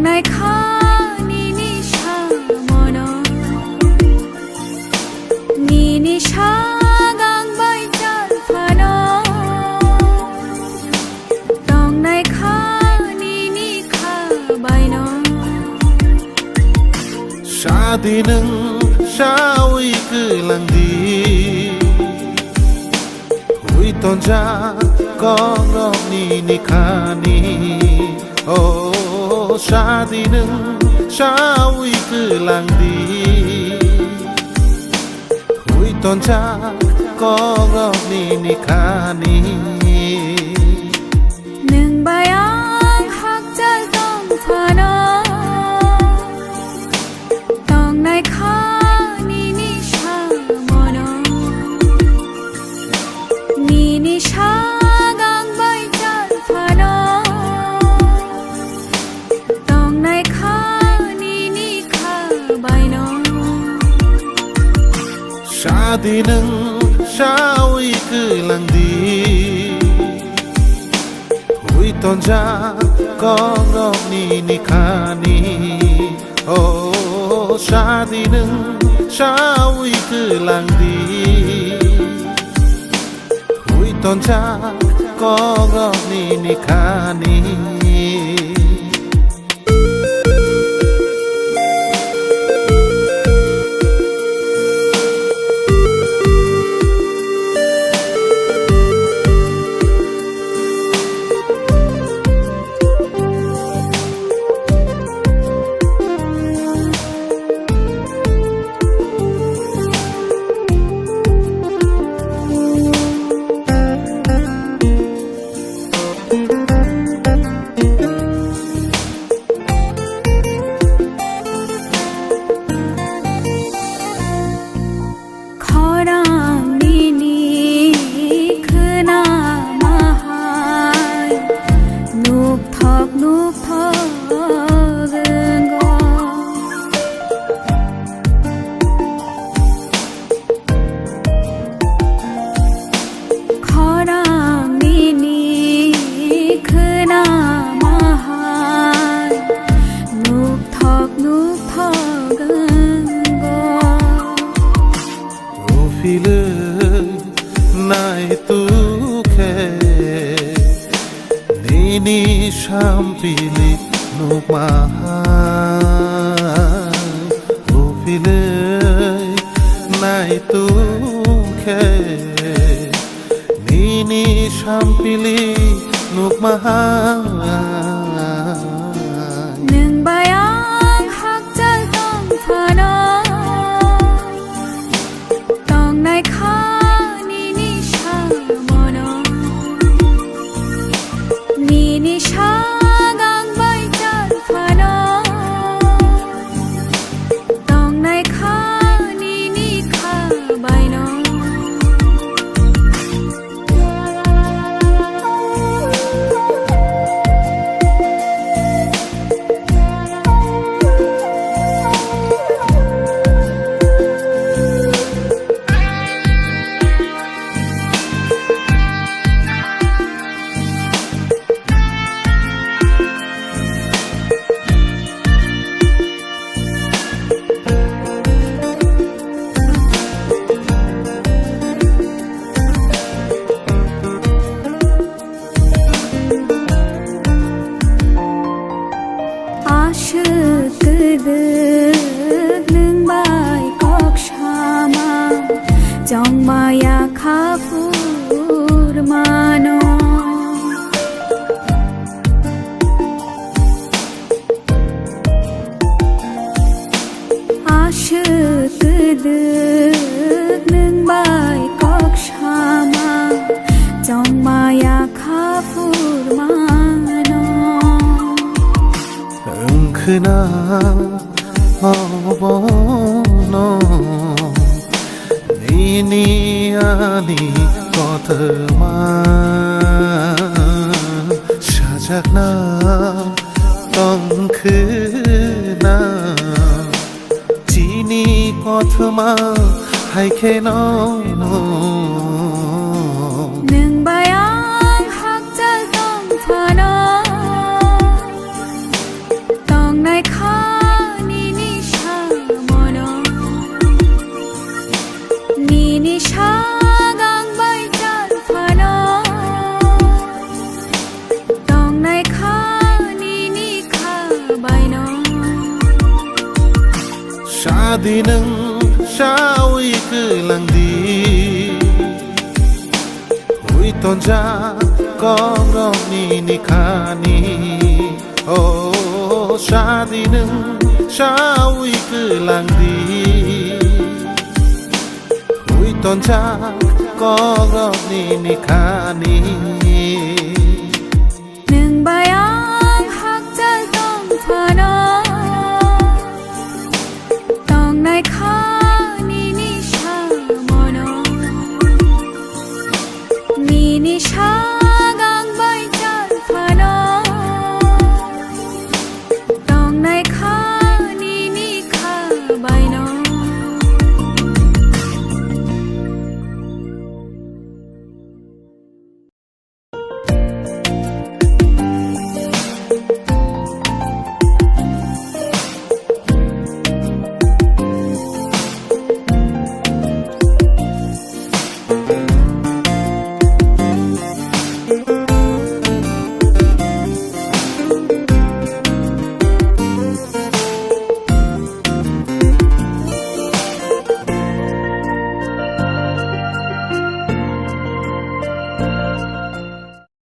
ในข้านี่นิชามอนนี่นิชากังใบจัดพานต้องในข้านี่นิข้าใบนอชาดีหนึ่งชาวิคือลังดีหุยตอนจากองรอบนี้นิคานีโอ้ชาดีหนึ่งชาวิคือลังดีหุยตอนจากองรอบนี้นิคานีหนึ่งใบอ่างหักใจต้องพานต้องในข้านี่นิชามอนนี่นิชากังใบจัดพานต้องในข้านี่นิข้าใบนอชาดีหนึ่งชาวิคือลังดีหุยตอนจากองรอบนี้นิคานีโอ้ชาดีหนึ่งชาวิคือลังดีหุยตอนจากองรอบนี้นิคานีขอร่างนี้คือหน้ามาหายนุกทอกนุกทอกเกินกอขอร่างนี้คือหน้ามาหายนุกทอกนุกทอกเกินกอFile nai tu ke Nini shampili nukmaha File nai tu ke Nini shampili nukmaha หนึ่งใบอ่างหักใจต้องพานต้องในข้านี่นิชามอนนี่นิชากังใบจัดพานต้องในข้านี่นิข้าใบนอaşık kırdık nương bay kok şama trong maya kafur mano aşık kırdık nương bay kok şama trong maya kafur manoคือหน้าบอนนี่อันนี้ก็เธอมาชาจากหน้าต้องคือหน้าจีนี่ก็เธอมาให้แค่น้องหนึ่งใบอ่างหักใจต้องพานต้องใน này khá ni ni sha mono ni sha gang bay chan phano tong này khá ni khá bay no शादी नंग शावी कलंग दी हुई तो जा कौन रोनी निखानी ओ शादी नंग शावी कलंग दी हुई तो जा कौन रोनी निखानी nương bayang hak jal tong